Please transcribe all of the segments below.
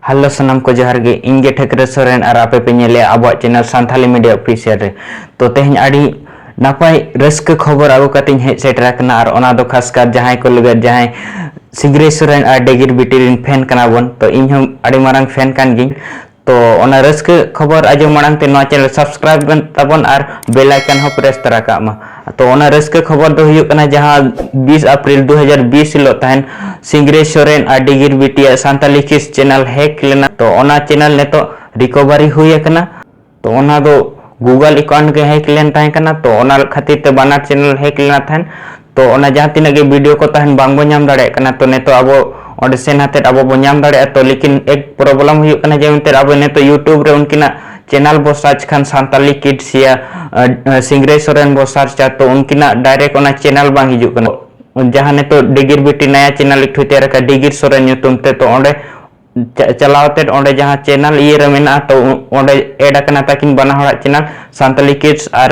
Hello सनम को जोहार गे इंगे ठेकरे सोरेन और आपे पे नेले आबो चैनल सांथाली मीडिया ऑफिशियल रे तो तेहन आड़ी नापाय रस्क खबर आगो कतिन हे सेटरा कना और ओना दो खासकर जहां को लगे जहां सिंगरे सोरेन और डेगिर बिटिरिन फैन कना बन तो इन हम आड़ी मारंग फैन कान गिन तो ओना रस्क खबर आजो मारंग ते नो चैनल सब्सक्राइब तबन और बेल आइकन हो प्रेस तरा का मा तो ओना रस्क खबर दो हुयो कना जहां 20 अप्रैल 2020 हिलो तहन सिंगरे सोरेन और डेगिर बिटिया सांताली किस चैनल हैक लेना तो ओना चैनल ने तो रिकवरी हुई कना तो ओना दो गूगल अकाउंट के हैक लेन ताहे कना तो ओना खातिर ते बाना चैनल हैक लेना थान तो ओना जहां तिना के वीडियो को ताहन बांग बो नाम दाड़े कना तो ने तो अब ओडे सेन हाते अब बो नाम दाड़े तो लेकिन एक प्रॉब्लम हुई कना जे उनते अब ने तो यूट्यूब रे उनकिना चैनल बो सर्च खान सांताली किड्स या सिंगरे सोरेन बो सर्च तो उनकिना डायरेक्ट ओना चैनल बांग हिजु कना जहां ने तो डिगिर बिटी नया चैनल एक ठुते रखा डिगिर सोरेन ᱧᱩᱛᱩᱢ ते तो ओंडे चलावते ओंडे जहां चैनल ये रे मेना तो ओंडे ऐड करना ताकिन बना हड़ा चैनल सांताली किड्स और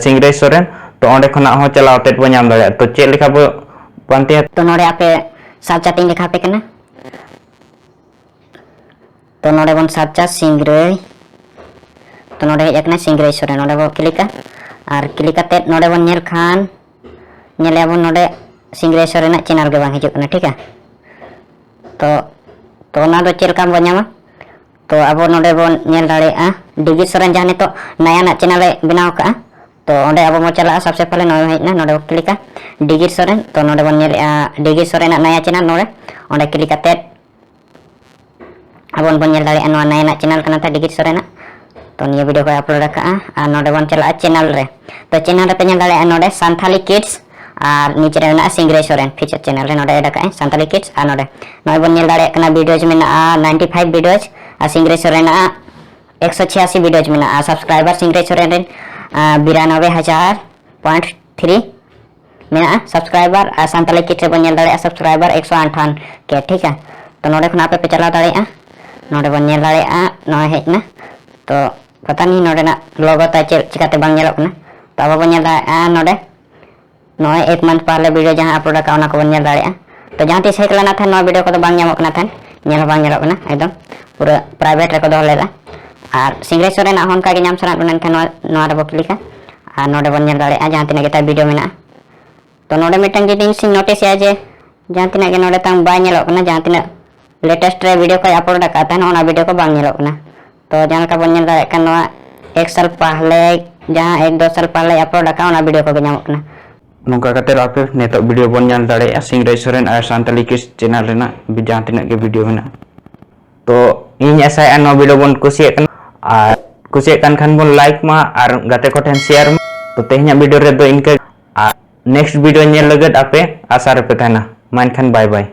सिंगरे सोरेन तो ओंडे खना हो चलावते बो नाम दाड़े तो चे लेखा बो पांते तो नोडे आपे सर्च चाटिंग लेखा पे कना तो नोडे बन सर्च सिंगरे तो नोडे हेज कना सिंगरे सोरेन नोडे बो क्लिका और क्लिक करते नोडे बन नेल खान नेले अब नोडे सिंगरे सोरेन चैनल के बांग हिजु कना ठीक है तो ना दो चेलका बो ᱧᱟᱢᱟ तो अब नोडे बन नेल दाड़ेया डिगिर सोरेन जहां ने तो नया ना चैनल बनाव का तो ओंडे अब मो चला सबसे पहले नोडे हेजना नोडे क्लिका डिगिर सोरेन तो नोडे बन नेलया डिगिर सोरेन नया चैनल नोडे ओंडे क्लिक करते अब बन नेल दाड़ेया नो नया ना चैनल कना था डिगिर सोरेन तो निया वीडियो को अपलोड का आ नोडे बन चला चैनल रे तो चैनल रे पे नेल दाड़ेया नोडे सांथाली किड्स और नीचे रे ना सिंगरे सोरेन फीचर चैनल रे नोडे ऐड का सांताली किड्स आ नोडे नोय बन नेल दाड़े कना वीडियोज में 95 वीडियोज आ सिंगरे सोरेन 186 वीडियोज में आ सब्सक्राइबर सिंगरे सोरेन 92,000.3 में सब्सक्राइबर आ सांताली किड्स बन नेल दाड़े सब्सक्राइबर 158 के ठीक है तो नोडे खना पे चला दाड़े नोडे बन नेल दाड़े नोय हेजना तो पता नहीं नोडे ना लोगो ता चिकाते बांग नेलो कना तो अब बन नेल दाड़े नोडे नोय एक मंथ पहले वीडियो जहां अपलोड का ओना को बन नेल दाड़े तो जहां तीस हेक लेना था नोय वीडियो को तो बांग ᱧᱟᱢᱚᱜ ᱠᱟᱱᱟ था नेल बांग नेलो कना एकदम पूरा प्राइवेट रे को दो लेला और सिंगरे सोरेन होन का के नाम सना बन था नो रे बकलिका आ नोडे बन नेल दाड़े जहां तिना के वीडियो में तो नोडे मिटन जिदिन सिंग नोटिस या जे जहां तिना के नोडे तंग बाय नेलो कना जहां तिना लेटेस्ट रे वीडियो को अपलोड का था ओना वीडियो को बांग नेलो कना तो जहां का बन नेल दाड़े कना एक साल पहले जहां एक दो साल पहले अपलोड का ओना वीडियो को ᱧᱟᱢᱚᱜ कना नौका कते आपे नेतो वीडियो बन जान दाड़े सिंगरे सोरेन और सांताली किड्स चैनल रेना जहां तिना के वीडियो में तो इन ऐसा नो वीडियो बन कुसिया खान बन लाइक मा और गाते को ठेन शेयर तो तेहना वीडियो रे दो इनके नेक्स्ट वीडियो नेल लगत आपे आशा रे पे थाना मान खान बाय बाय।